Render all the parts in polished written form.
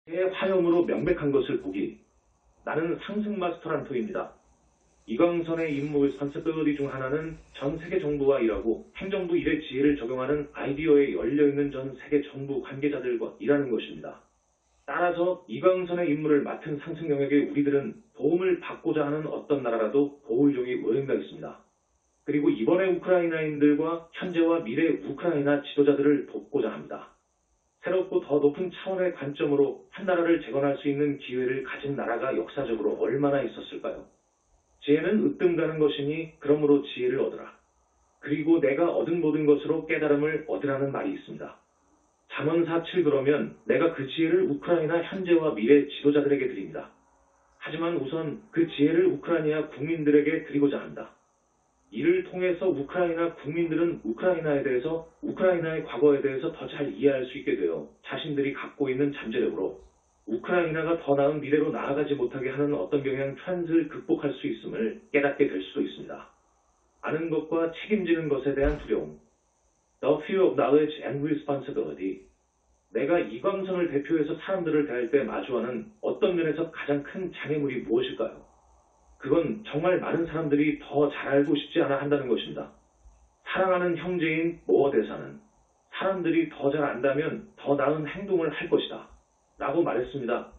화염으로 명백한 것을 보기. 나는 상승 마스터란토입니다. 이광선의 임무 responsibility 중 하나는 전 세계 정부와 일하고 행정부 일의 지혜를 적용하는 아이디어에 열려있는 전 세계 정부 관계자들과 일하는 것입니다. 따라서 이광선의 임무를 맡은 상승 영역에 우리들은 도움을 받고자 하는 어떤 나라라도 보호용이 모여있다 있습니다. 그리고 이번에 우크라이나인들과 현재와 미래 우크라이나 지도자들을 돕고자 합니다. 새롭고 더 높은 차원의 관점으로 한 나라를 재건할 수 있는 기회를 가진 나라가 역사적으로 얼마나 있었을까요? 지혜는 으뜸 가는 것이니 그러므로 지혜를 얻으라. 그리고 내가 얻은 모든 것으로 깨달음을 얻으라는 말이 있습니다. 잠언 4:7 그러면 내가 그 지혜를 우크라이나 현재와 미래 지도자들에게 드립니다. 하지만 우선 그 지혜를 우크라이나 국민들에게 드리고자 한다. 이를 통해서 우크라이나 국민들은 우크라이나에 대해서, 우크라이나의 과거에 대해서 더 잘 이해할 수 있게 되어 자신들이 갖고 있는 잠재력으로 우크라이나가 더 나은 미래로 나아가지 못하게 하는 어떤 경향 트렌드를 극복할 수 있음을 깨닫게 될 수도 있습니다. 아는 것과 책임지는 것에 대한 두려움. The fear of knowledge and responsibility. 내가 이광선을 대표해서 사람들을 대할 때 마주하는 어떤 면에서 가장 큰 장애물이 무엇일까요? 그건 정말 많은 사람들이 더 잘 알고 싶지 않아 한다는 것입니다. 사랑하는 형제인 모어 대사는 사람들이 더 잘 안다면 더 나은 행동을 할 것이다 라고 말했습니다.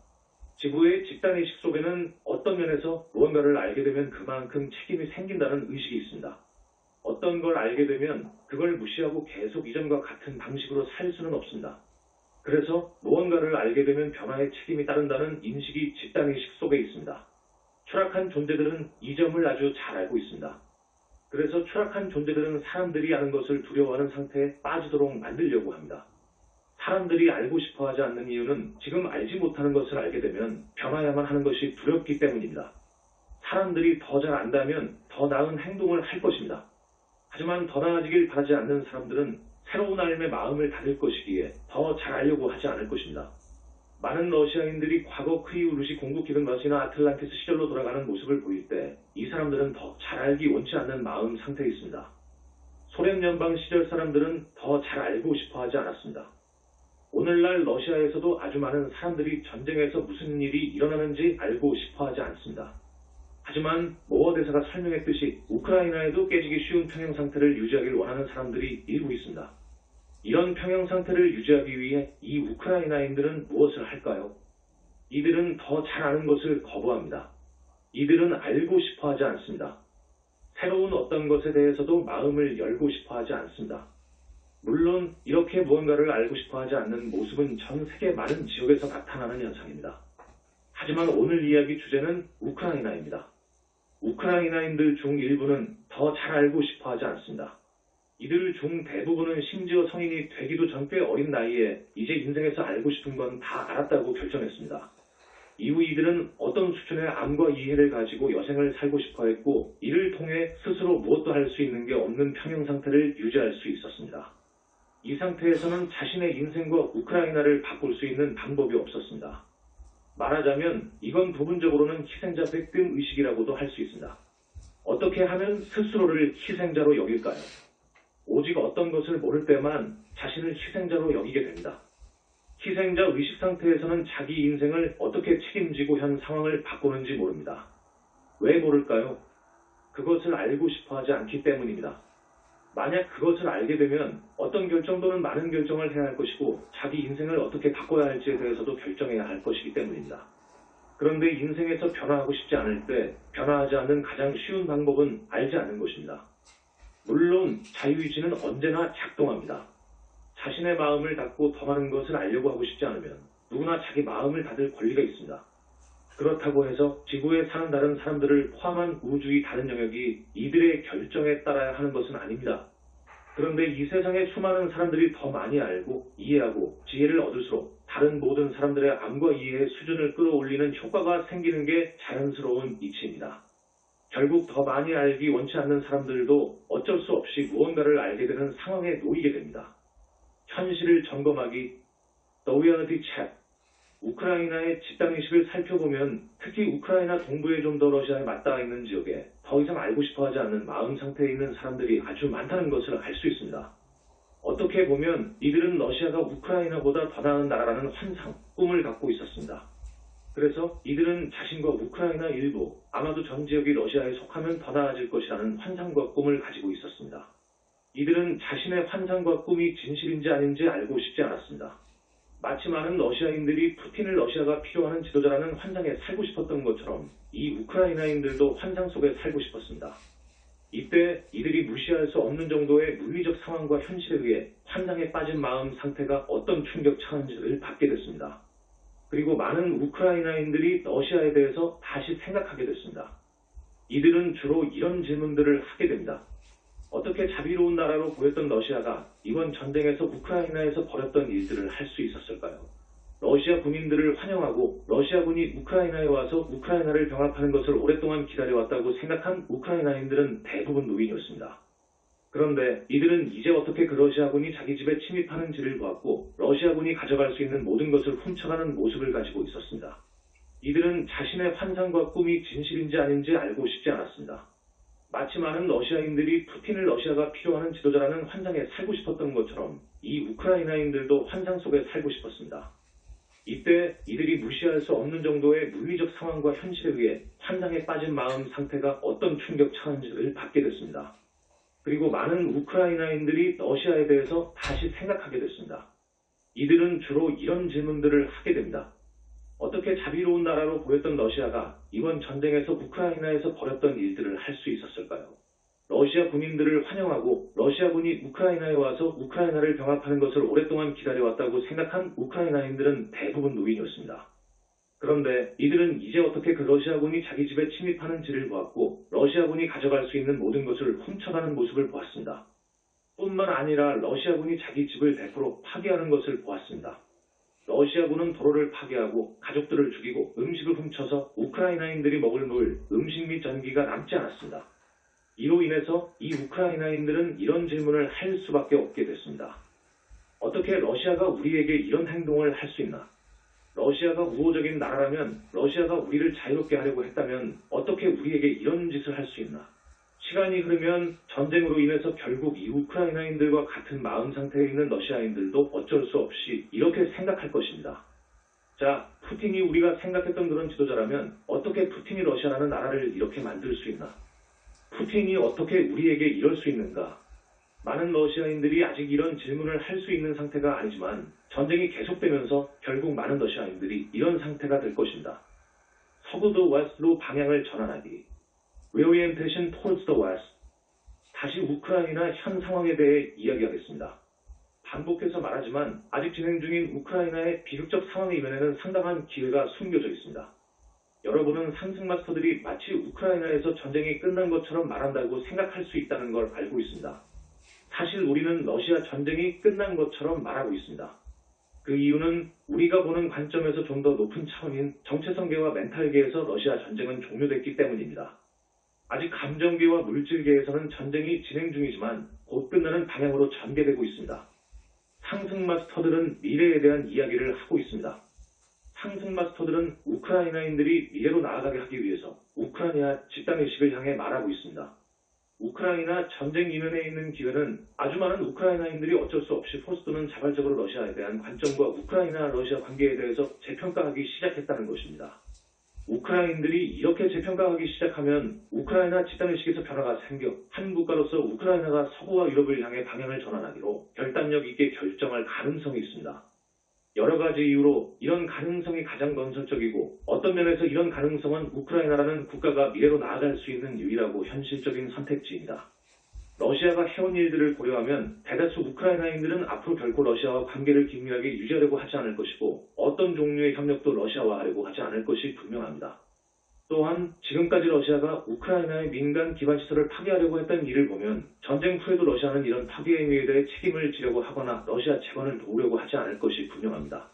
지구의 집단의식 속에는 어떤 면에서 무언가를 알게 되면 그만큼 책임이 생긴다는 의식이 있습니다. 어떤 걸 알게 되면 그걸 무시하고 계속 이전과 같은 방식으로 살 수는 없습니다. 그래서 무언가를 알게 되면 변화의 책임이 따른다는 인식이 집단의식 속에 있습니다. 추락한 존재들은 이 점을 아주 잘 알고 있습니다. 그래서 추락한 존재들은 사람들이 아는 것을 두려워하는 상태에 빠지도록 만들려고 합니다. 사람들이 알고 싶어하지 않는 이유는 지금 알지 못하는 것을 알게 되면 변화야만 하는 것이 두렵기 때문입니다. 사람들이 더 잘 안다면 더 나은 행동을 할 것입니다. 하지만 더 나아지길 바라지 않는 사람들은 새로운 삶의 마음을 닫을 것이기에 더 잘 알려고 하지 않을 것입니다. 많은 러시아인들이 과거 크리우루시 공국 기근 러시아나 아틀란티스 시절로 돌아가는 모습을 보일 때 이 사람들은 더 잘 알기 원치 않는 마음 상태에 있습니다. 소련 연방 시절 사람들은 더 잘 알고 싶어 하지 않았습니다. 오늘날 러시아에서도 아주 많은 사람들이 전쟁에서 무슨 일이 일어나는지 알고 싶어 하지 않습니다. 하지만 모어 대사가 설명했듯이 우크라이나에도 깨지기 쉬운 평형 상태를 유지하길 원하는 사람들이 일부 있습니다. 이런 평형 상태를 유지하기 위해 이 우크라이나인들은 무엇을 할까요? 이들은 더 잘 아는 것을 거부합니다. 이들은 알고 싶어 하지 않습니다. 새로운 어떤 것에 대해서도 마음을 열고 싶어 하지 않습니다. 물론 이렇게 무언가를 알고 싶어 하지 않는 모습은 전 세계 많은 지역에서 나타나는 현상입니다. 하지만 오늘 이야기 주제는 우크라이나입니다. 우크라이나인들 중 일부는 더 잘 알고 싶어 하지 않습니다. 이들 중 대부분은 심지어 성인이 되기도 전 꽤 어린 나이에 이제 인생에서 알고 싶은 건 다 알았다고 결정했습니다. 이후 이들은 어떤 수준의 암과 이해를 가지고 여생을 살고 싶어 했고 이를 통해 스스로 무엇도 할 수 있는 게 없는 평형 상태를 유지할 수 있었습니다. 이 상태에서는 자신의 인생과 우크라이나를 바꿀 수 있는 방법이 없었습니다. 말하자면 이건 부분적으로는 희생자 백금 의식이라고도 할 수 있습니다. 어떻게 하면 스스로를 희생자로 여길까요? 오직 어떤 것을 모를 때만 자신을 희생자로 여기게 됩니다. 희생자 의식 상태에서는 자기 인생을 어떻게 책임지고 현 상황을 바꾸는지 모릅니다. 왜 모를까요? 그것을 알고 싶어 하지 않기 때문입니다. 만약 그것을 알게 되면 어떤 결정 또는 많은 결정을 해야 할 것이고 자기 인생을 어떻게 바꿔야 할지에 대해서도 결정해야 할 것이기 때문입니다. 그런데 인생에서 변화하고 싶지 않을 때 변화하지 않는 가장 쉬운 방법은 알지 않는 것입니다. 물론 자유의지는 언제나 작동합니다. 자신의 마음을 닫고 더 많은 것을 알려고 하고 싶지 않으면 누구나 자기 마음을 닫을 권리가 있습니다. 그렇다고 해서 지구에 사는 다른 사람들을 포함한 우주의 다른 영역이 이들의 결정에 따라야 하는 것은 아닙니다. 그런데 이 세상에 수많은 사람들이 더 많이 알고 이해하고 지혜를 얻을수록 다른 모든 사람들의 암과 이해의 수준을 끌어올리는 효과가 생기는 게 자연스러운 이치입니다. 결국 더 많이 알기 원치 않는 사람들도 어쩔 수 없이 무언가를 알게 되는 상황에 놓이게 됩니다. 현실을 점검하기, The Reality Check. 우크라이나의 집단의식을 살펴보면 특히 우크라이나 동부에 좀 더 러시아에 맞닿아 있는 지역에 더 이상 알고 싶어하지 않는 마음 상태에 있는 사람들이 아주 많다는 것을 알 수 있습니다. 어떻게 보면 이들은 러시아가 우크라이나보다 더 나은 나라라는 환상, 꿈을 갖고 있었습니다. 그래서 이들은 자신과 우크라이나 일부, 아마도 전 지역이 러시아에 속하면 더 나아질 것이라는 환상과 꿈을 가지고 있었습니다. 이들은 자신의 환상과 꿈이 진실인지 아닌지 알고 싶지 않았습니다. 마치 많은 러시아인들이 푸틴을 러시아가 필요하는 지도자라는 환상에 살고 싶었던 것처럼 이 우크라이나인들도 환상 속에 살고 싶었습니다. 이때 이들이 무시할 수 없는 정도의 물리적 상황과 현실에 의해 환상에 빠진 마음 상태가 어떤 충격 차원지를 받게 됐습니다. 그리고 많은 우크라이나인들이 러시아에 대해서 다시 생각하게 됐습니다. 이들은 주로 이런 질문들을 하게 됩니다. 어떻게 자비로운 나라로 보였던 러시아가 이번 전쟁에서 우크라이나에서 벌였던 일들을 할 수 있었을까요? 러시아 군인들을 환영하고 러시아군이 우크라이나에 와서 우크라이나를 병합하는 것을 오랫동안 기다려왔다고 생각한 우크라이나인들은 대부분 노인이었습니다. 그런데 이들은 이제 어떻게 그 러시아군이 자기 집에 침입하는지를 보았고 러시아군이 가져갈 수 있는 모든 것을 훔쳐가는 모습을 가지고 있었습니다. 이들은 자신의 환상과 꿈이 진실인지 아닌지 알고 싶지 않았습니다. 마치 많은 러시아인들이 푸틴을 러시아가 필요하는 지도자라는 환상에 살고 싶었던 것처럼 이 우크라이나인들도 환상 속에 살고 싶었습니다. 이때 이들이 무시할 수 없는 정도의 물리적 상황과 현실에 의해 환상에 빠진 마음 상태가 어떤 충격 차원지를 받게 됐습니다. 그리고 많은 우크라이나인들이 러시아에 대해서 다시 생각하게 됐습니다. 이들은 주로 이런 질문들을 하게 됩니다. 어떻게 자비로운 나라로 보였던 러시아가 이번 전쟁에서 우크라이나에서 벌였던 일들을 할 수 있었을까요? 러시아 군인들을 환영하고 러시아군이 우크라이나에 와서 우크라이나를 병합하는 것을 오랫동안 기다려왔다고 생각한 우크라이나인들은 대부분 노인이었습니다. 그런데 이들은 이제 어떻게 그 러시아군이 자기 집에 침입하는지를 보았고 러시아군이 가져갈 수 있는 모든 것을 훔쳐가는 모습을 보았습니다. 뿐만 아니라 러시아군이 자기 집을 100% 파괴하는 것을 보았습니다. 러시아군은 도로를 파괴하고 가족들을 죽이고 음식을 훔쳐서 우크라이나인들이 먹을 물, 음식 및 전기가 남지 않았습니다. 이로 인해서 이 우크라이나인들은 이런 질문을 할 수밖에 없게 됐습니다. 어떻게 러시아가 우리에게 이런 행동을 할 수 있나? 러시아가 우호적인 나라라면, 러시아가 우리를 자유롭게 하려고 했다면 어떻게 우리에게 이런 짓을 할 수 있나? 시간이 흐르면 전쟁으로 인해서 결국 이 우크라이나인들과 같은 마음 상태에 있는 러시아인들도 어쩔 수 없이 이렇게 생각할 것입니다. 자, 푸틴이 우리가 생각했던 그런 지도자라면 어떻게 푸틴이 러시아라는 나라를 이렇게 만들 수 있나? 푸틴이 어떻게 우리에게 이럴 수 있는가? 많은 러시아인들이 아직 이런 질문을 할 수 있는 상태가 아니지만 전쟁이 계속되면서 결국 많은 러시아인들이 이런 상태가 될 것입니다. 서구도 웨스트로 방향을 전환하기. Reorientation towards the West. 다시 우크라이나 현 상황에 대해 이야기하겠습니다. 반복해서 말하지만 아직 진행 중인 우크라이나의 비극적 상황의 이면에는 상당한 기회가 숨겨져 있습니다. 여러분은 상승 마스터들이 마치 우크라이나에서 전쟁이 끝난 것처럼 말한다고 생각할 수 있다는 걸 알고 있습니다. 사실 우리는 러시아 전쟁이 끝난 것처럼 말하고 있습니다. 그 이유는 우리가 보는 관점에서 좀 더 높은 차원인 정체성계와 멘탈계에서 러시아 전쟁은 종료됐기 때문입니다. 아직 감정계와 물질계에서는 전쟁이 진행 중이지만 곧 끝나는 방향으로 전개되고 있습니다. 상승 마스터들은 미래에 대한 이야기를 하고 있습니다. 상승 마스터들은 우크라이나인들이 미래로 나아가게 하기 위해서 우크라이나 집단의식을 향해 말하고 있습니다. 우크라이나 전쟁 이면에 있는 기회는 아주 많은 우크라이나인들이 어쩔 수 없이 포스 또는 자발적으로 러시아에 대한 관점과 우크라이나-러시아 관계에 대해서 재평가하기 시작했다는 것입니다. 우크라이나인들이 이렇게 재평가하기 시작하면 우크라이나 집단의식에서 변화가 생겨 한 국가로서 우크라이나가 서구와 유럽을 향해 방향을 전환하기로 결단력 있게 결정할 가능성이 있습니다. 여러 가지 이유로 이런 가능성이 가장 건설적이고 어떤 면에서 이런 가능성은 우크라이나라는 국가가 미래로 나아갈 수 있는 유일하고 현실적인 선택지입니다. 러시아가 해온 일들을 고려하면 대다수 우크라이나인들은 앞으로 결코 러시아와 관계를 긴밀하게 유지하려고 하지 않을 것이고 어떤 종류의 협력도 러시아와 하려고 하지 않을 것이 분명합니다. 또한 지금까지 러시아가 우크라이나의 민간 기반시설을 파괴하려고 했던 일을 보면 전쟁 후에도 러시아는 이런 파괴 행위에 대해 책임을 지려고 하거나 러시아 재건을 도우려고 하지 않을 것이 분명합니다.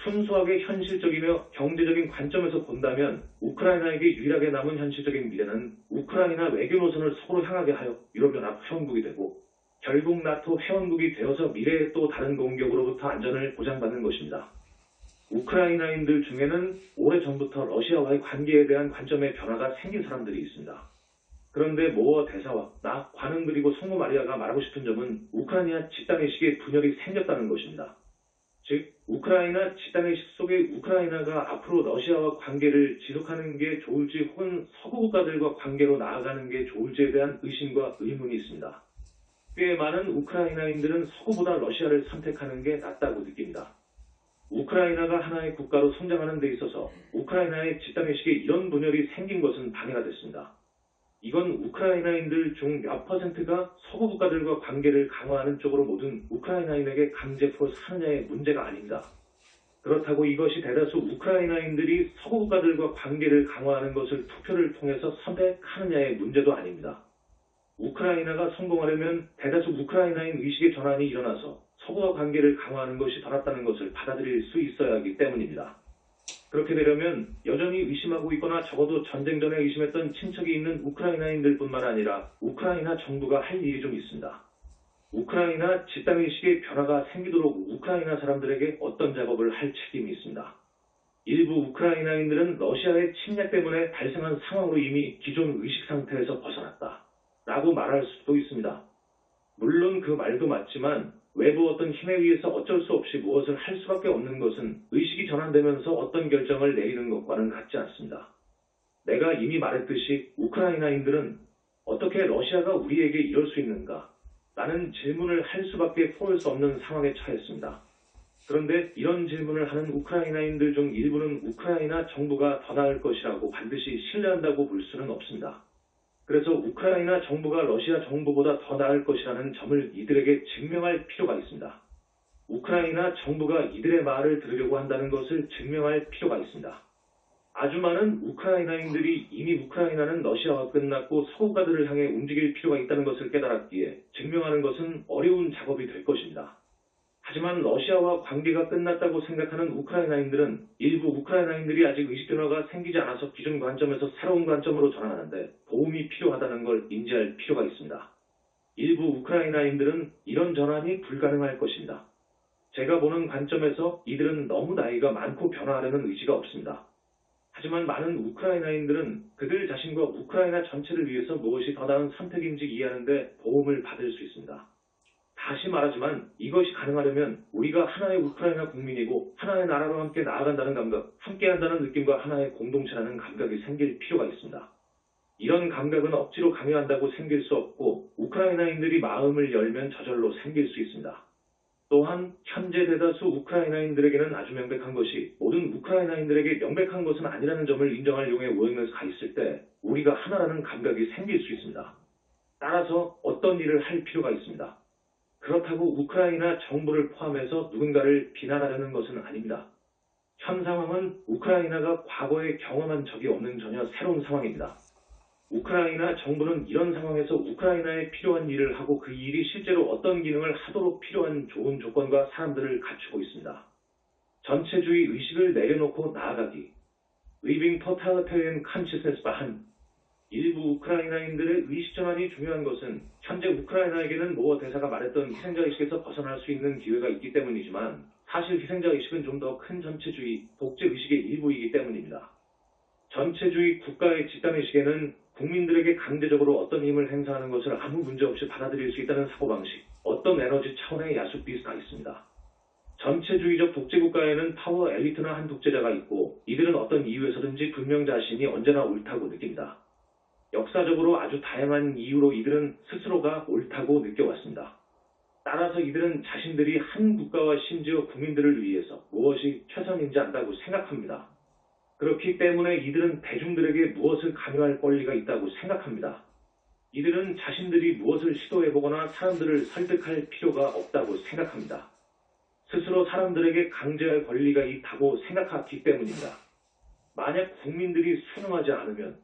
순수하게 현실적이며 경제적인 관점에서 본다면 우크라이나에게 유일하게 남은 현실적인 미래는 우크라이나 외교 노선을 서로 향하게 하여 유럽연합 회원국이 되고 결국 나토 회원국이 되어서 미래의 또 다른 공격으로부터 안전을 보장받는 것입니다. 우크라이나인들 중에는 오래전부터 러시아와의 관계에 대한 관점의 변화가 생긴 사람들이 있습니다. 그런데 모어 대사와 나, 관은 그리고 성모 마리아가 말하고 싶은 점은 우크라이나 집단의식의 분열이 생겼다는 것입니다. 즉 우크라이나 집단의식 속에 우크라이나가 앞으로 러시아와 관계를 지속하는 게 좋을지 혹은 서구 국가들과 관계로 나아가는 게 좋을지에 대한 의심과 의문이 있습니다. 꽤 많은 우크라이나인들은 서구보다 러시아를 선택하는 게 낫다고 느낍니다. 우크라이나가 하나의 국가로 성장하는 데 있어서 우크라이나의 집단의식에 이런 분열이 생긴 것은 방해가 됐습니다. 이건 우크라이나인들 중 몇 퍼센트가 서구 국가들과 관계를 강화하는 쪽으로 모든 우크라이나인에게 강제 풀어서 하느냐의 문제가 아닙니다. 그렇다고 이것이 대다수 우크라이나인들이 서구 국가들과 관계를 강화하는 것을 투표를 통해서 선택하느냐의 문제도 아닙니다. 우크라이나가 성공하려면 대다수 우크라이나인 의식의 전환이 일어나서 서구와 관계를 강화하는 것이 더 낫다는 것을 받아들일 수 있어야 하기 때문입니다. 그렇게 되려면 여전히 의심하고 있거나 적어도 전쟁 전에 의심했던 친척이 있는 우크라이나인들뿐만 아니라 우크라이나 정부가 할 일이 좀 있습니다. 우크라이나 집단의식의 변화가 생기도록 우크라이나 사람들에게 어떤 작업을 할 책임이 있습니다. 일부 우크라이나인들은 러시아의 침략 때문에 발생한 상황으로 이미 기존 의식 상태에서 벗어났다 라고 말할 수도 있습니다. 물론 그 말도 맞지만 외부 어떤 힘에 의해서 어쩔 수 없이 무엇을 할 수밖에 없는 것은 의식이 전환되면서 어떤 결정을 내리는 것과는 같지 않습니다. 내가 이미 말했듯이 우크라이나인들은 어떻게 러시아가 우리에게 이럴 수 있는가? 라는 질문을 할 수밖에 포할 수 없는 상황에 처했습니다. 그런데 이런 질문을 하는 우크라이나인들 중 일부는 우크라이나 정부가 더 나을 것이라고 반드시 신뢰한다고 볼 수는 없습니다. 그래서 우크라이나 정부가 러시아 정부보다 더 나을 것이라는 점을 이들에게 증명할 필요가 있습니다. 우크라이나 정부가 이들의 말을 들으려고 한다는 것을 증명할 필요가 있습니다. 아주 많은 우크라이나인들이 이미 우크라이나는 러시아와 끝났고 서구가들을 향해 움직일 필요가 있다는 것을 깨달았기에 증명하는 것은 어려운 작업이 될 것입니다. 하지만 러시아와 관계가 끝났다고 생각하는 우크라이나인들은 일부 우크라이나인들이 아직 의식 변화가 생기지 않아서 기존 관점에서 새로운 관점으로 전환하는데 도움이 필요하다는 걸 인지할 필요가 있습니다. 일부 우크라이나인들은 이런 전환이 불가능할 것입니다. 제가 보는 관점에서 이들은 너무 나이가 많고 변화하려는 의지가 없습니다. 하지만 많은 우크라이나인들은 그들 자신과 우크라이나 전체를 위해서 무엇이 더 나은 선택인지 이해하는 데 도움을 받을 수 있습니다. 다시 말하지만 이것이 가능하려면 우리가 하나의 우크라이나 국민이고 하나의 나라로 함께 나아간다는 감각, 함께한다는 느낌과 하나의 공동체라는 감각이 생길 필요가 있습니다. 이런 감각은 억지로 강요한다고 생길 수 없고 우크라이나인들이 마음을 열면 저절로 생길 수 있습니다. 또한 현재 대다수 우크라이나인들에게는 아주 명백한 것이 모든 우크라이나인들에게 명백한 것은 아니라는 점을 인정할 용의 오행에서 가 있을 때 우리가 하나라는 감각이 생길 수 있습니다. 따라서 어떤 일을 할 필요가 있습니다. 그렇다고 우크라이나 정부를 포함해서 누군가를 비난하려는 것은 아닙니다. 현 상황은 우크라이나가 과거에 경험한 적이 없는 전혀 새로운 상황입니다. 우크라이나 정부는 이런 상황에서 우크라이나에 필요한 일을 하고 그 일이 실제로 어떤 기능을 하도록 필요한 좋은 조건과 사람들을 갖추고 있습니다. 전체주의 의식을 내려놓고 나아가기, Living Totalitarian Consciousness behind 일부 우크라이나인들의 의식 전환이 중요한 것은 현재 우크라이나에게는 모어 대사가 말했던 희생자의식에서 벗어날 수 있는 기회가 있기 때문이지만 사실 희생자의식은 좀 더 큰 전체주의, 독재의식의 일부이기 때문입니다. 전체주의 국가의 집단의식에는 국민들에게 강제적으로 어떤 힘을 행사하는 것을 아무 문제 없이 받아들일 수 있다는 사고방식, 어떤 에너지 차원의 야수비스가 있습니다. 전체주의적 독재국가에는 파워 엘리트나 한 독재자가 있고 이들은 어떤 이유에서든지 분명 자신이 언제나 옳다고 느낍니다. 역사적으로 아주 다양한 이유로 이들은 스스로가 옳다고 느껴왔습니다. 따라서 이들은 자신들이 한 국가와 심지어 국민들을 위해서 무엇이 최선인지 안다고 생각합니다. 그렇기 때문에 이들은 대중들에게 무엇을 강요할 권리가 있다고 생각합니다. 이들은 자신들이 무엇을 시도해보거나 사람들을 설득할 필요가 없다고 생각합니다. 스스로 사람들에게 강제할 권리가 있다고 생각하기 때문입니다. 만약 국민들이 순응하지 않으면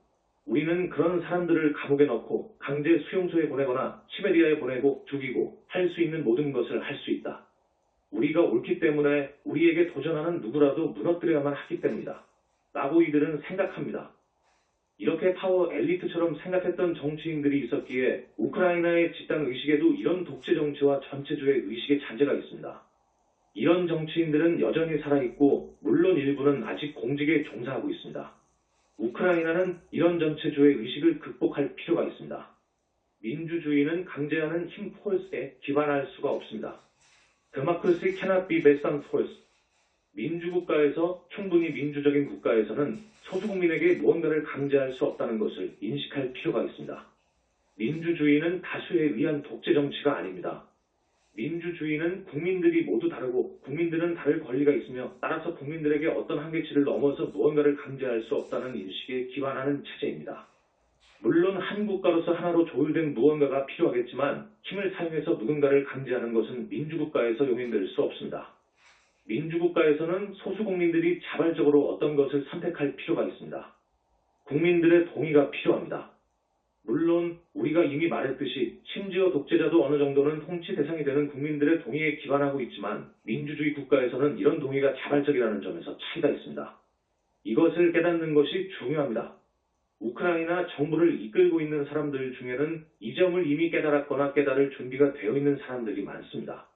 우리는 그런 사람들을 감옥에 넣고 강제 수용소에 보내거나 시베리아에 보내고 죽이고 할 수 있는 모든 것을 할 수 있다. 우리가 옳기 때문에 우리에게 도전하는 누구라도 무너뜨려야만 하기 때문이다. 라고 이들은 생각합니다. 이렇게 파워 엘리트처럼 생각했던 정치인들이 있었기에 우크라이나의 집단 의식에도 이런 독재 정치와 전체주의 의식의 잔재가 있습니다. 이런 정치인들은 여전히 살아있고 물론 일부는 아직 공직에 종사하고 있습니다. 우크라이나는 이런 전체주의 의식을 극복할 필요가 있습니다. 민주주의는 강제하는 힘 포스에 기반할 수가 없습니다. Democracy cannot be based on force. 민주국가에서 충분히 민주적인 국가에서는 소수국민에게 무언가를 강제할 수 없다는 것을 인식할 필요가 있습니다. 민주주의는 다수에 의한 독재 정치가 아닙니다. 민주주의는 국민들이 모두 다르고 국민들은 다를 권리가 있으며 따라서 국민들에게 어떤 한계치를 넘어서 무언가를 강제할 수 없다는 인식에 기반하는 체제입니다. 물론 한 국가로서 하나로 조율된 무언가가 필요하겠지만 힘을 사용해서 누군가를 강제하는 것은 민주국가에서 용인될 수 없습니다. 민주국가에서는 소수국민들이 자발적으로 어떤 것을 선택할 필요가 있습니다. 국민들의 동의가 필요합니다. 물론 우리가 이미 말했듯이 심지어 독재자도 어느 정도는 통치 대상이 되는 국민들의 동의에 기반하고 있지만 민주주의 국가에서는 이런 동의가 자발적이라는 점에서 차이가 있습니다. 이것을 깨닫는 것이 중요합니다. 우크라이나 정부를 이끌고 있는 사람들 중에는 이 점을 이미 깨달았거나 깨달을 준비가 되어 있는 사람들이 많습니다.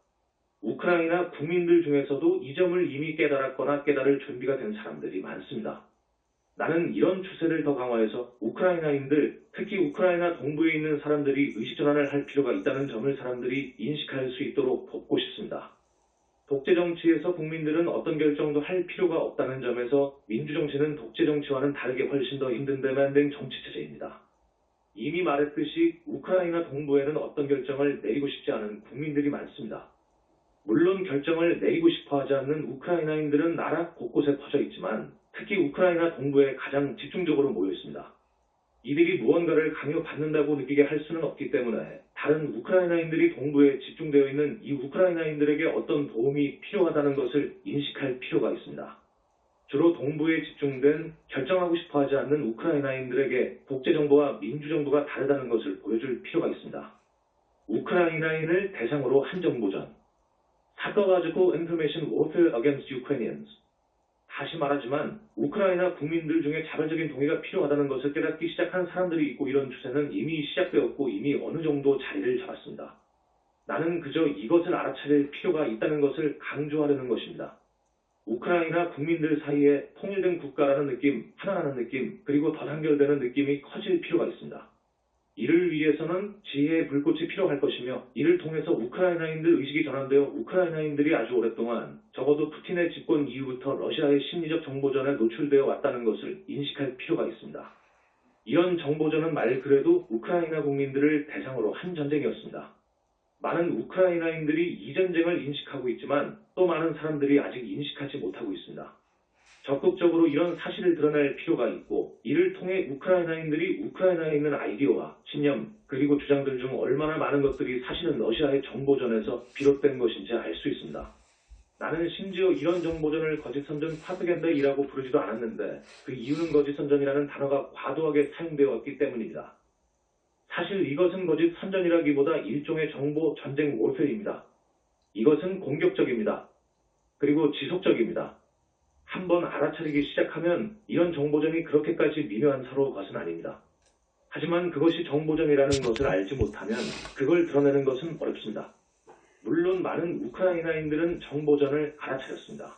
우크라이나 국민들 중에서도 이 점을 이미 깨달았거나 깨달을 준비가 된 사람들이 많습니다. 나는 이런 추세를 더 강화해서 우크라이나인들, 특히 우크라이나 동부에 있는 사람들이 의식전환을 할 필요가 있다는 점을 사람들이 인식할 수 있도록 돕고 싶습니다. 독재 정치에서 국민들은 어떤 결정도 할 필요가 없다는 점에서 민주정치는 독재 정치와는 다르게 훨씬 더 힘든 데만된 정치체제입니다. 이미 말했듯이 우크라이나 동부에는 어떤 결정을 내리고 싶지 않은 국민들이 많습니다. 물론 결정을 내리고 싶어 하지 않는 우크라이나인들은 나라 곳곳에 퍼져 있지만 특히 우크라이나 동부에 가장 집중적으로 모여 있습니다. 이들이 무언가를 강요받는다고 느끼게 할 수는 없기 때문에 다른 우크라이나인들이 동부에 집중되어 있는 이 우크라이나인들에게 어떤 도움이 필요하다는 것을 인식할 필요가 있습니다. 주로 동부에 집중된 결정하고 싶어 하지 않는 우크라이나인들에게 독재정부와 민주정부가 다르다는 것을 보여줄 필요가 있습니다. 우크라이나인을 대상으로 한 정보전 Psychological Information Warfare Against Ukrainians. 다시 말하지만 우크라이나 국민들 중에 자발적인 동의가 필요하다는 것을 깨닫기 시작한 사람들이 있고 이런 추세는 이미 시작되었고 이미 어느 정도 자리를 잡았습니다. 나는 그저 이것을 알아차릴 필요가 있다는 것을 강조하려는 것입니다. 우크라이나 국민들 사이에 통일된 국가라는 느낌, 하나라는 느낌, 그리고 더 단결되는 느낌이 커질 필요가 있습니다. 이를 위해서는 지혜의 불꽃이 필요할 것이며 이를 통해서 우크라이나인들 의식이 전환되어 우크라이나인들이 아주 오랫동안 적어도 푸틴의 집권 이후부터 러시아의 심리적 정보전에 노출되어 왔다는 것을 인식할 필요가 있습니다. 이런 정보전은 말 그대로 우크라이나 국민들을 대상으로 한 전쟁이었습니다. 많은 우크라이나인들이 이 전쟁을 인식하고 있지만 또 많은 사람들이 아직 인식하지 못하고 있습니다. 적극적으로 이런 사실을 드러낼 필요가 있고 이를 통해 우크라이나인들이 우크라이나에 있는 아이디어와 신념 그리고 주장들 중 얼마나 많은 것들이 사실은 러시아의 정보전에서 비롯된 것인지 알 수 있습니다. 나는 심지어 이런 정보전을 거짓선전 프로파간다이라고 부르지도 않았는데 그 이유는 거짓선전이라는 단어가 과도하게 사용되어 왔기 때문입니다. 사실 이것은 거짓선전이라기보다 일종의 정보 전쟁 월페어입니다. 이것은 공격적입니다. 그리고 지속적입니다. 한번 알아차리기 시작하면 이런 정보전이 그렇게까지 미묘한 사로 것은 아닙니다. 하지만 그것이 정보전이라는 것을 알지 못하면 그걸 드러내는 것은 어렵습니다. 물론 많은 우크라이나인들은 정보전을 알아차렸습니다.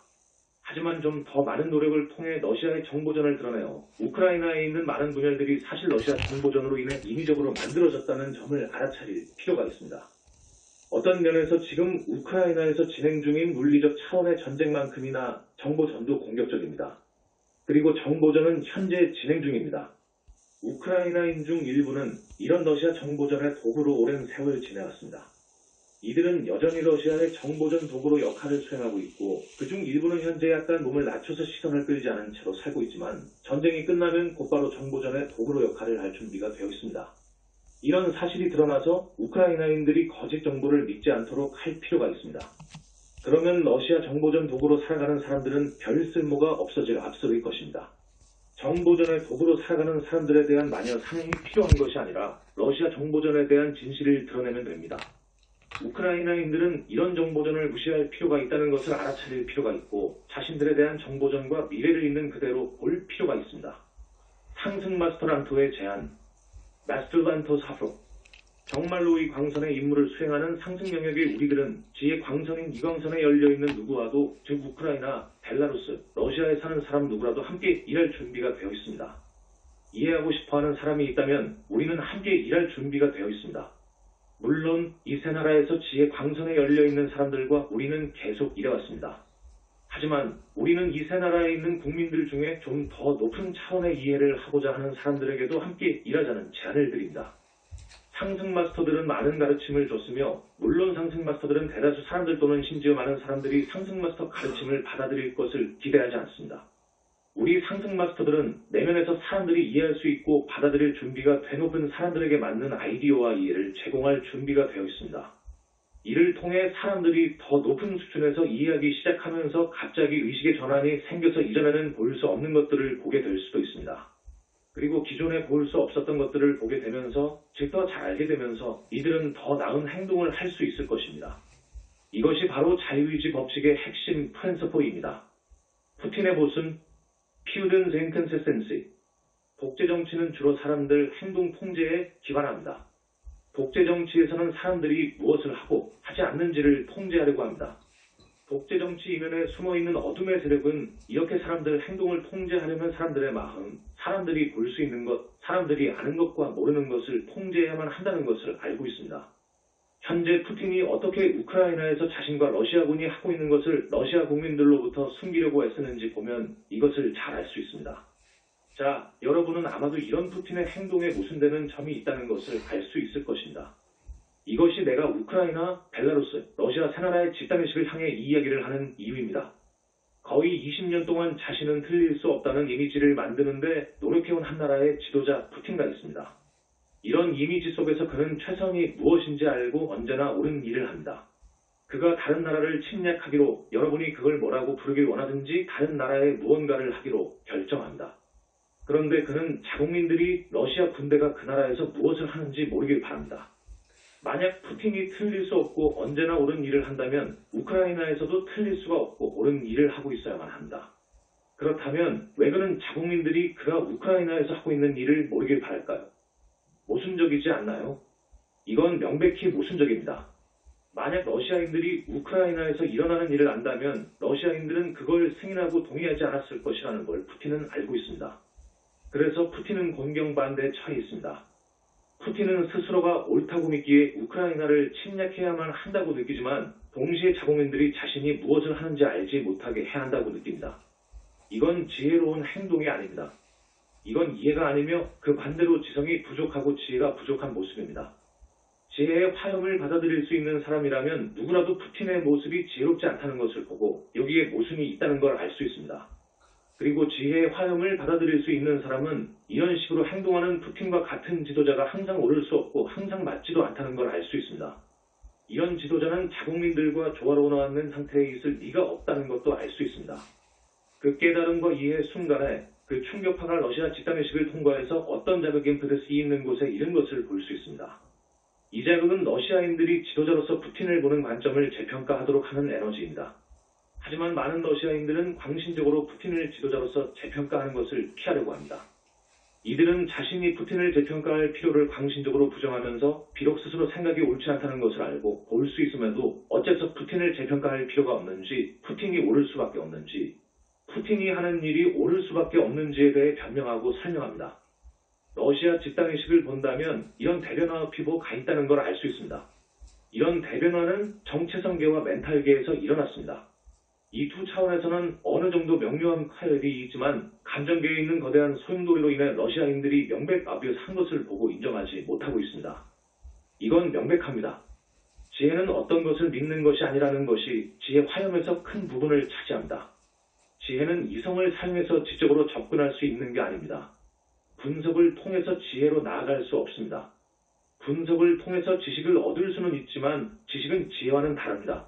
하지만 좀 더 많은 노력을 통해 러시아의 정보전을 드러내어 우크라이나에 있는 많은 분열들이 사실 러시아 정보전으로 인해 인위적으로 만들어졌다는 점을 알아차릴 필요가 있습니다. 어떤 면에서 지금 우크라이나에서 진행 중인 물리적 차원의 전쟁만큼이나 정보전도 공격적입니다. 그리고 정보전은 현재 진행 중입니다. 우크라이나인 중 일부는 이런 러시아 정보전의 도구로 오랜 세월 지내왔습니다. 이들은 여전히 러시아의 정보전 도구로 역할을 수행하고 있고 그중 일부는 현재 약간 몸을 낮춰서 시선을 끌지 않은 채로 살고 있지만 전쟁이 끝나면 곧바로 정보전의 도구로 역할을 할 준비가 되어 있습니다. 이런 사실이 드러나서 우크라이나인들이 거짓 정보를 믿지 않도록 할 필요가 있습니다. 그러면 러시아 정보전 도구로 살아가는 사람들은 별 쓸모가 없어질 앞서일 것입니다. 정보전의 도구로 살아가는 사람들에 대한 마녀 사냥이 필요한 것이 아니라 러시아 정보전에 대한 진실을 드러내면 됩니다. 우크라이나인들은 이런 정보전을 무시할 필요가 있다는 것을 알아차릴 필요가 있고 자신들에 대한 정보전과 미래를 있는 그대로 볼 필요가 있습니다. 상승 마스터 란토의 제안 마스터 란토 사프 정말로 이 광선의 임무를 수행하는 상승 영역의 우리들은 지의 광선인 이 광선에 열려있는 누구와도 즉 우크라이나, 벨라루스, 러시아에 사는 사람 누구라도 함께 일할 준비가 되어 있습니다. 이해하고 싶어하는 사람이 있다면 우리는 함께 일할 준비가 되어 있습니다. 물론 이 세 나라에서 지혜 광선에 열려있는 사람들과 우리는 계속 일해왔습니다. 하지만 우리는 이 세 나라에 있는 국민들 중에 좀 더 높은 차원의 이해를 하고자 하는 사람들에게도 함께 일하자는 제안을 드립니다. 상승 마스터들은 많은 가르침을 줬으며 물론 상승 마스터들은 대다수 사람들 또는 심지어 많은 사람들이 상승 마스터 가르침을 받아들일 것을 기대하지 않습니다. 우리 상승 마스터들은 내면에서 사람들이 이해할 수 있고 받아들일 준비가 되높은 사람들에게 맞는 아이디어와 이해를 제공할 준비가 되어 있습니다. 이를 통해 사람들이 더 높은 수준에서 이해하기 시작하면서 갑자기 의식의 전환이 생겨서 이전에는 볼 수 없는 것들을 보게 될 수도 있습니다. 그리고 기존에 볼 수 없었던 것들을 보게 되면서 즉 더 잘 알게 되면서 이들은 더 나은 행동을 할 수 있을 것입니다. 이것이 바로 자유의지 법칙의 핵심 프린서플입니다. 푸틴의 보순 피우든 젠컨세센시 독재 정치는 주로 사람들 행동 통제에 기반합니다. 독재 정치에서는 사람들이 무엇을 하고 하지 않는지를 통제하려고 합니다. 독재 정치 이면에 숨어있는 어둠의 세력은 이렇게 사람들 행동을 통제하려면 사람들의 마음, 사람들이 볼 수 있는 것, 사람들이 아는 것과 모르는 것을 통제해야만 한다는 것을 알고 있습니다. 현재 푸틴이 어떻게 우크라이나에서 자신과 러시아군이 하고 있는 것을 러시아 국민들로부터 숨기려고 애쓰는지 보면 이것을 잘 알 수 있습니다. 자, 여러분은 아마도 이런 푸틴의 행동에 모순되는 점이 있다는 것을 알 수 있을 것입니다. 이것이 내가 우크라이나, 벨라루스, 러시아 세 나라의 집단의식을 향해 이 이야기를 하는 이유입니다. 거의 20년 동안 자신은 틀릴 수 없다는 이미지를 만드는데 노력해온 한 나라의 지도자 푸틴가 있습니다. 이런 이미지 속에서 그는 최선이 무엇인지 알고 언제나 옳은 일을 합니다. 그가 다른 나라를 침략하기로 여러분이 그걸 뭐라고 부르길 원하든지 다른 나라에 무언가를 하기로 결정합니다. 그런데 그는 자국민들이 러시아 군대가 그 나라에서 무엇을 하는지 모르길 바랍니다. 만약 푸틴이 틀릴 수 없고 언제나 옳은 일을 한다면 우크라이나에서도 틀릴 수가 없고 옳은 일을 하고 있어야만 합니다. 그렇다면 왜 그는 자국민들이 그가 우크라이나에서 하고 있는 일을 모르길 바랄까요? 모순적이지 않나요? 이건 명백히 모순적입니다. 만약 러시아인들이 우크라이나에서 일어나는 일을 안다면 러시아인들은 그걸 승인하고 동의하지 않았을 것이라는 걸 푸틴은 알고 있습니다. 그래서 푸틴은 곤경반대에 처해 있습니다. 푸틴은 스스로가 옳다고 믿기에 우크라이나를 침략해야만 한다고 느끼지만 동시에 자국민들이 자신이 무엇을 하는지 알지 못하게 해야 한다고 느낍니다. 이건 지혜로운 행동이 아닙니다. 이건 이해가 아니며 그 반대로 지성이 부족하고 지혜가 부족한 모습입니다. 지혜의 화염을 받아들일 수 있는 사람이라면 누구라도 푸틴의 모습이 지혜롭지 않다는 것을 보고 여기에 모순이 있다는 걸 알 수 있습니다. 그리고 지혜의 화염을 받아들일 수 있는 사람은 이런 식으로 행동하는 푸틴과 같은 지도자가 항상 옳을 수 없고 항상 맞지도 않다는 걸 알 수 있습니다. 이런 지도자는 자국민들과 조화로 나왔는 상태에 있을 리가 없다는 것도 알 수 있습니다. 그 깨달음과 이해의 순간에 그 충격파가 러시아 집단의식을 통과해서 어떤 자극이 그릇이 있는 곳에 이른 것을 볼 수 있습니다. 이 자극은 러시아인들이 지도자로서 푸틴을 보는 관점을 재평가하도록 하는 에너지입니다. 하지만 많은 러시아인들은 광신적으로 푸틴을 지도자로서 재평가하는 것을 피하려고 합니다. 이들은 자신이 푸틴을 재평가할 필요를 광신적으로 부정하면서 비록 스스로 생각이 옳지 않다는 것을 알고 볼 수 있음에도 어째서 푸틴을 재평가할 필요가 없는지, 푸틴이 옳을 수밖에 없는지, 푸틴이 하는 일이 옳을 수밖에 없는지에 대해 변명하고 설명합니다. 러시아 집단의식을 본다면 이런 대변화 피부가 있다는 걸 알 수 있습니다. 이런 대변화는 정체성계와 멘탈계에서 일어났습니다. 이 두 차원에서는 어느 정도 명료한 타협이 있지만 감정계에 있는 거대한 소용돌이로 인해 러시아인들이 명백한 것을 보고 인정하지 못하고 있습니다. 이건 명백합니다. 지혜는 어떤 것을 믿는 것이 아니라는 것이 지혜 화염에서 큰 부분을 차지합니다. 지혜는 이성을 사용해서 지적으로 접근할 수 있는 게 아닙니다. 분석을 통해서 지혜로 나아갈 수 없습니다. 분석을 통해서 지식을 얻을 수는 있지만 지식은 지혜와는 다릅니다.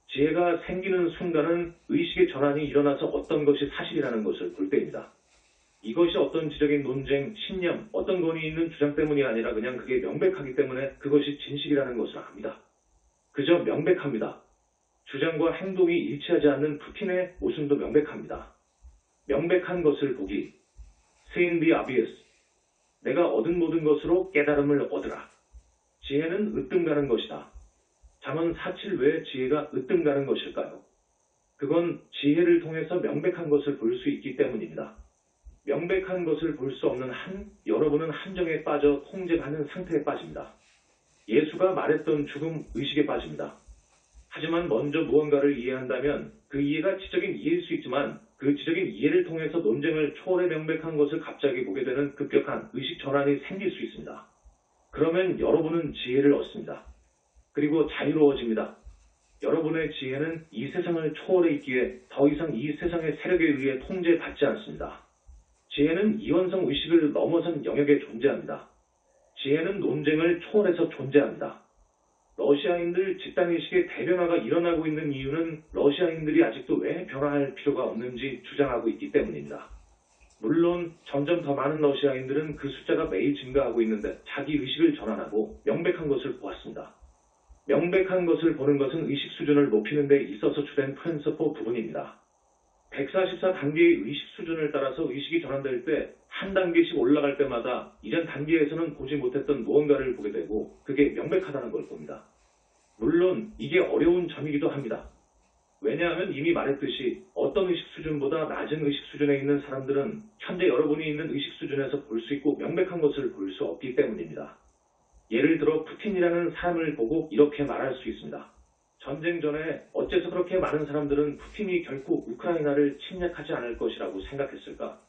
지혜가 생기는 순간은 의식의 전환이 일어나서 어떤 것이 사실이라는 것을 볼 때입니다. 이것이 어떤 지적인 논쟁, 신념, 어떤 권위 있는 주장 때문이 아니라 그냥 그게 명백하기 때문에 그것이 진실이라는 것을 압니다. 그저 명백합니다. 주장과 행동이 일치하지 않는 푸틴의 모순도 명백합니다. 명백한 것을 보기. Seeing the obvious. 내가 얻은 모든 것으로 깨달음을 얻으라. 지혜는 으뜸가는 것이다. 잠언 4.7 왜 지혜가 으뜸가는 것일까요? 그건 지혜를 통해서 명백한 것을 볼 수 있기 때문입니다. 명백한 것을 볼 수 없는 여러분은 함정에 빠져 통제받는 상태에 빠집니다. 예수가 말했던 죽음 의식에 빠집니다. 하지만 먼저 무언가를 이해한다면 그 이해가 지적인 이해일 수 있지만 그 지적인 이해를 통해서 논쟁을 초월해 명백한 것을 갑자기 보게 되는 급격한 의식 전환이 생길 수 있습니다. 그러면 여러분은 지혜를 얻습니다. 그리고 자유로워집니다. 여러분의 지혜는 이 세상을 초월해 있기에 더 이상 이 세상의 세력에 의해 통제받지 않습니다. 지혜는 이원성 의식을 넘어선 영역에 존재합니다. 지혜는 논쟁을 초월해서 존재합니다. 러시아인들 집단의식의 대변화가 일어나고 있는 이유는 러시아인들이 아직도 왜 변화할 필요가 없는지 주장하고 있기 때문입니다. 물론 점점 더 많은 러시아인들은 그 숫자가 매일 증가하고 있는데 자기 의식을 전환하고 명백한 것을 보았습니다. 명백한 것을 보는 것은 의식 수준을 높이는 데 있어서 주된 프린서포 부분입니다. 144단계의 의식 수준을 따라서 의식이 전환될 때 한 단계씩 올라갈 때마다 이전 단계에서는 보지 못했던 무언가를 보게 되고 그게 명백하다는 걸 봅니다. 물론 이게 어려운 점이기도 합니다. 왜냐하면 이미 말했듯이 어떤 의식 수준보다 낮은 의식 수준에 있는 사람들은 현재 여러분이 있는 의식 수준에서 볼 수 있고 명백한 것을 볼 수 없기 때문입니다. 예를 들어 푸틴이라는 사람을 보고 이렇게 말할 수 있습니다. 전쟁 전에 어째서 그렇게 많은 사람들은 푸틴이 결코 우크라이나를 침략하지 않을 것이라고 생각했을까?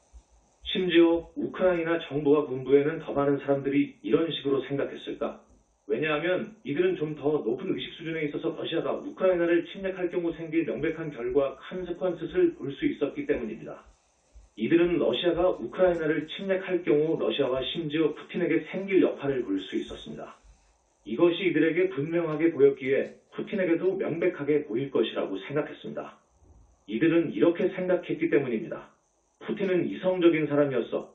심지어 우크라이나 정부와 군부에는 더 많은 사람들이 이런 식으로 생각했을까? 왜냐하면 이들은 좀 더 높은 의식 수준에 있어서 러시아가 우크라이나를 침략할 경우 생길 명백한 결과 컨세퀀스를 볼 수 있었기 때문입니다. 이들은 러시아가 우크라이나를 침략할 경우 러시아와 심지어 푸틴에게 생길 여파를 볼 수 있었습니다. 이것이 이들에게 분명하게 보였기에 푸틴에게도 명백하게 보일 것이라고 생각했습니다. 이들은 이렇게 생각했기 때문입니다. 푸틴은 이성적인 사람이었어.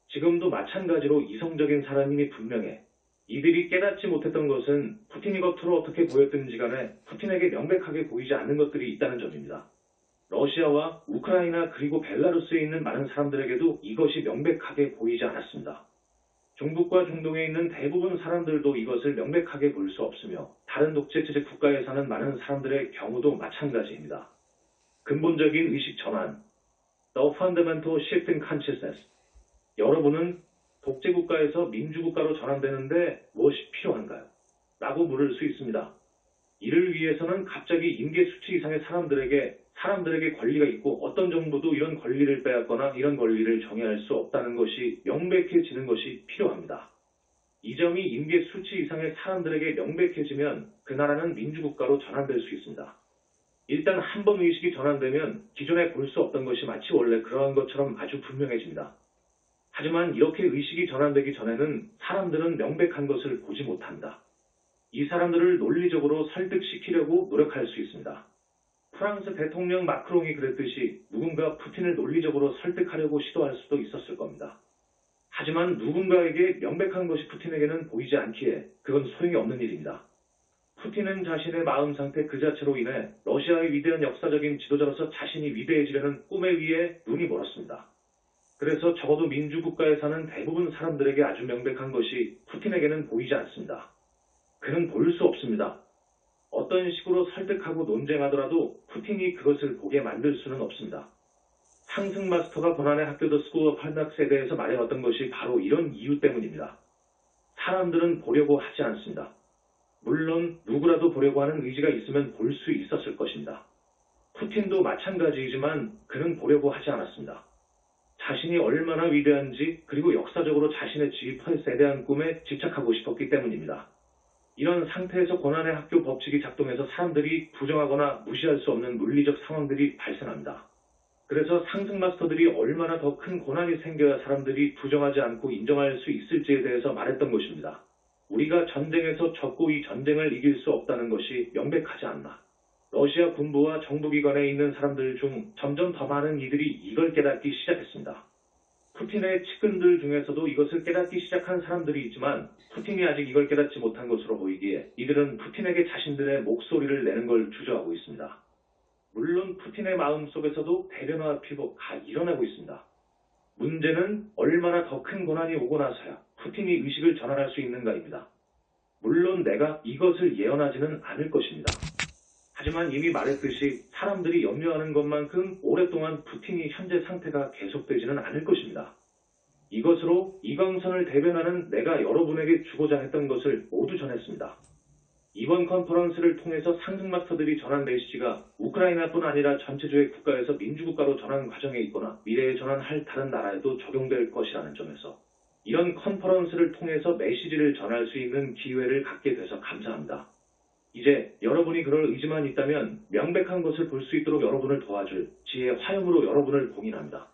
지금도 마찬가지로 이성적인 사람임이 분명해. 이들이 깨닫지 못했던 것은 푸틴이 겉으로 어떻게 보였든지 간에 푸틴에게 명백하게 보이지 않는 것들이 있다는 점입니다. 러시아와 우크라이나 그리고 벨라루스에 있는 많은 사람들에게도 이것이 명백하게 보이지 않았습니다. 중국과 중동에 있는 대부분 사람들도 이것을 명백하게 볼 수 없으며 다른 독재체제 국가에 사는 많은 사람들의 경우도 마찬가지입니다. 근본적인 의식 전환, The Fundamental Shift in Consciousness. 여러분은 독재국가에서 민주국가로 전환되는데 무엇이 필요한가요? 라고 물을 수 있습니다. 이를 위해서는 갑자기 임계 수치 이상의 사람들에게 권리가 있고 어떤 정부도 이런 권리를 빼앗거나 이런 권리를 정의할 수 없다는 것이 명백해지는 것이 필요합니다. 이 점이 임계 수치 이상의 사람들에게 명백해지면 그 나라는 민주국가로 전환될 수 있습니다. 일단 한 번 의식이 전환되면 기존에 볼 수 없던 것이 마치 원래 그러한 것처럼 아주 분명해집니다. 하지만 이렇게 의식이 전환되기 전에는 사람들은 명백한 것을 보지 못합니다. 이 사람들을 논리적으로 설득시키려고 노력할 수 있습니다. 프랑스 대통령 마크롱이 그랬듯이 누군가 푸틴을 논리적으로 설득하려고 시도할 수도 있었을 겁니다. 하지만 누군가에게 명백한 것이 푸틴에게는 보이지 않기에 그건 소용이 없는 일입니다. 푸틴은 자신의 마음 상태 그 자체로 인해 러시아의 위대한 역사적인 지도자로서 자신이 위대해지려는 꿈에 의해 눈이 멀었습니다. 그래서 적어도 민주국가에 사는 대부분 사람들에게 아주 명백한 것이 푸틴에게는 보이지 않습니다. 그는 볼 수 없습니다. 어떤 식으로 설득하고 논쟁하더라도 푸틴이 그것을 보게 만들 수는 없습니다. 상승 마스터가 고난의 학교 더 스쿨 오브 할락스에 대해서 말해왔던 것이 바로 이런 이유 때문입니다. 사람들은 보려고 하지 않습니다. 물론 누구라도 보려고 하는 의지가 있으면 볼 수 있었을 것입니다. 푸틴도 마찬가지이지만 그는 보려고 하지 않았습니다. 자신이 얼마나 위대한지 그리고 역사적으로 자신의 G8에 대한 꿈에 집착하고 싶었기 때문입니다. 이런 상태에서 고난의 학교 법칙이 작동해서 사람들이 부정하거나 무시할 수 없는 물리적 상황들이 발생합니다. 그래서 상승 마스터들이 얼마나 더 큰 고난이 생겨야 사람들이 부정하지 않고 인정할 수 있을지에 대해서 말했던 것입니다. 우리가 전쟁에서 졌고 이 전쟁을 이길 수 없다는 것이 명백하지 않나. 러시아 군부와 정부기관에 있는 사람들 중 점점 더 많은 이들이 이걸 깨닫기 시작했습니다. 푸틴의 측근들 중에서도 이것을 깨닫기 시작한 사람들이 있지만 푸틴이 아직 이걸 깨닫지 못한 것으로 보이기에 이들은 푸틴에게 자신들의 목소리를 내는 걸 주저하고 있습니다. 물론 푸틴의 마음속에서도 대변화 피복가 일어나고 있습니다. 문제는 얼마나 더 큰 고난이 오고 나서야 푸틴이 의식을 전환할 수 있는가입니다. 물론 내가 이것을 예언하지는 않을 것입니다. 하지만 이미 말했듯이 사람들이 염려하는 것만큼 오랫동안 푸틴이 현재 상태가 계속되지는 않을 것입니다. 이것으로 이광선을 대변하는 내가 여러분에게 주고자 했던 것을 모두 전했습니다. 이번 컨퍼런스를 통해서 상승 마스터들이 전한 메시지가 우크라이나뿐 아니라 전체주의 국가에서 민주국가로 전환 과정에 있거나 미래에 전환할 다른 나라에도 적용될 것이라는 점에서 이런 컨퍼런스를 통해서 메시지를 전할 수 있는 기회를 갖게 돼서 감사합니다. 이제 여러분이 그럴 의지만 있다면 명백한 것을 볼 수 있도록 여러분을 도와줄 지혜의 화염으로 여러분을 봉인합니다.